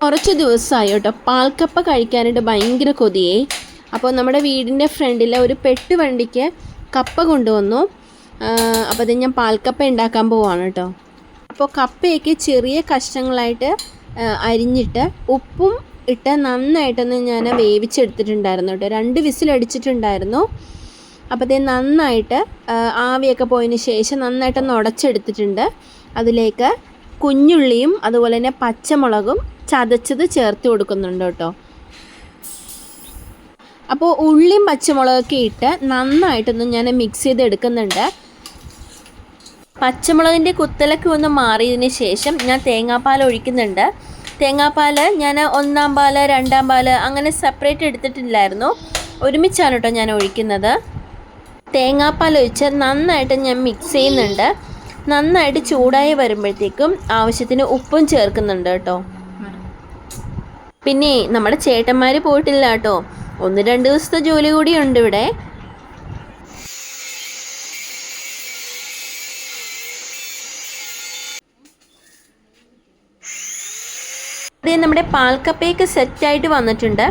കുറച്ച് ദിവസമായി കേട്ടോ പാൽക്കപ്പ കഴിക്കാനായിട്ട് ഭയങ്കര കൊതിയായി. അപ്പോൾ നമ്മുടെ വീടിൻ്റെ ഫ്രണ്ടിലെ ഒരു പെട്ട് വണ്ടിക്ക് കപ്പ കൊണ്ടുവന്നു. അപ്പോൾ അത് ഞാൻ പാൽക്കപ്പ ഉണ്ടാക്കാൻ പോവാണ് കേട്ടോ. അപ്പോൾ കപ്പയൊക്കെ ചെറിയ കഷ്ണങ്ങളായിട്ട് അരിഞ്ഞിട്ട് ഉപ്പും ഇട്ട് നന്നായിട്ടൊന്ന് ഞാൻ വേവിച്ചെടുത്തിട്ടുണ്ടായിരുന്നു കേട്ടോ. 2 വിസിലടിച്ചിട്ടുണ്ടായിരുന്നു. അപ്പോൾ ഇത് നന്നായിട്ട് ആവിയൊക്കെ പോയതിന് ശേഷം നന്നായിട്ടൊന്ന് ഉടച്ചെടുത്തിട്ടുണ്ട്. അതിലേക്ക് കുഞ്ഞുള്ളിയും അതുപോലെ തന്നെ പച്ചമുളകും ചതച്ചത് ചേർത്ത് കൊടുക്കുന്നുണ്ട് കേട്ടോ. അപ്പോൾ ഉള്ളിയും പച്ചമുളകൊക്കെ ഇട്ട് നന്നായിട്ടൊന്ന് ഞാൻ മിക്സ് ചെയ്തെടുക്കുന്നുണ്ട്. പച്ചമുളകിൻ്റെ കുത്തലൊക്കെ ഒന്ന് മാറിയതിന് ശേഷം ഞാൻ തേങ്ങാപ്പാൽ ഒഴിക്കുന്നുണ്ട്. തേങ്ങാപ്പാൽ ഞാൻ 1-ാം പാല് 2-ാം പാല് അങ്ങനെ സെപ്പറേറ്റ് എടുത്തിട്ടില്ലായിരുന്നു, ഒരുമിച്ചാണ് കേട്ടോ ഞാൻ ഒഴിക്കുന്നത്. തേങ്ങാപ്പാൽ ഒഴിച്ച് നന്നായിട്ട് ഞാൻ മിക്സ് ചെയ്യുന്നുണ്ട്. നന്നായിട്ട് ചൂടായി വരുമ്പോഴത്തേക്കും ആവശ്യത്തിന് ഉപ്പും ചേർക്കുന്നുണ്ട് കേട്ടോ. പിന്നെ നമ്മുടെ ചേട്ടന്മാർ പോയിട്ടില്ല കേട്ടോ, 1-2 ദിവസത്തെ ജോലി കൂടിയുണ്ട് ഇവിടെ. നമ്മുടെ പാൽക്കപ്പയൊക്കെ സെറ്റായിട്ട് വന്നിട്ടുണ്ട്.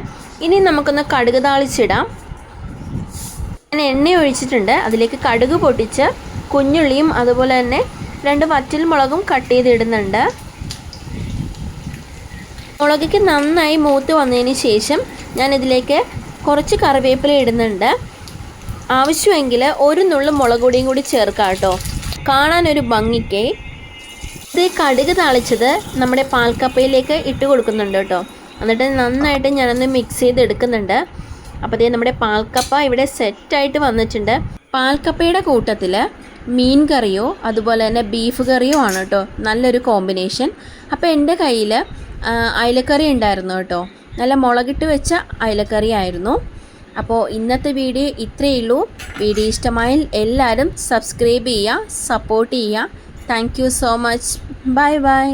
ഇനി നമുക്കൊന്ന് കടുക് താളിച്ചിടാം. ഞാൻ എണ്ണ ഒഴിച്ചിട്ടുണ്ട്. അതിലേക്ക് കടുക് പൊട്ടിച്ച് കുഞ്ഞുള്ളിയും അതുപോലെ തന്നെ 2 വറ്റൽ മുളകും കട്ട് ചെയ്തിടുന്നുണ്ട്. മുളകൊക്കെ നന്നായി മൂത്ത് വന്നതിന് ശേഷം ഞാനിതിലേക്ക് കുറച്ച് കറിവേപ്പില ഇടുന്നുണ്ട്. ആവശ്യമെങ്കിൽ 1 നുള്ളു മുളക് പൊടിയും കൂടി ചേർക്കാം കേട്ടോ, കാണാനൊരു ഭംഗിക്ക്. ഇത് കടുക് താളിച്ചത് നമ്മുടെ പാൽക്കപ്പയിലേക്ക് ഇട്ട് കൊടുക്കുന്നുണ്ട് കേട്ടോ. എന്നിട്ട് നന്നായിട്ട് ഞാനൊന്ന് മിക്സ് ചെയ്തെടുക്കുന്നുണ്ട്. അപ്പോൾ നമ്മുടെ പാൽക്കപ്പ ഇവിടെ സെറ്റായിട്ട് വന്നിട്ടുണ്ട്. പാൽക്കപ്പയുടെ കൂട്ടത്തിൽ മീൻ കറിയോ അതുപോലെ തന്നെ ബീഫ് കറിയോ ആണ് കേട്ടോ നല്ലൊരു കോമ്പിനേഷൻ. അപ്പോൾ എൻ്റെ കയ്യിൽ അയലക്കറി ഉണ്ടായിരുന്നു കേട്ടോ, നല്ല മുളകിട്ട് വെച്ച അയലക്കറി ആയിരുന്നു. അപ്പോൾ ഇന്നത്തെ വീഡിയോ ഇത്രയേ ഉള്ളൂ. വീഡിയോ ഇഷ്ടമായാൽ എല്ലാവരും സബ്സ്ക്രൈബ് ചെയ്യുക, സപ്പോർട്ട് ചെയ്യുക. Thank you so much. Bye bye.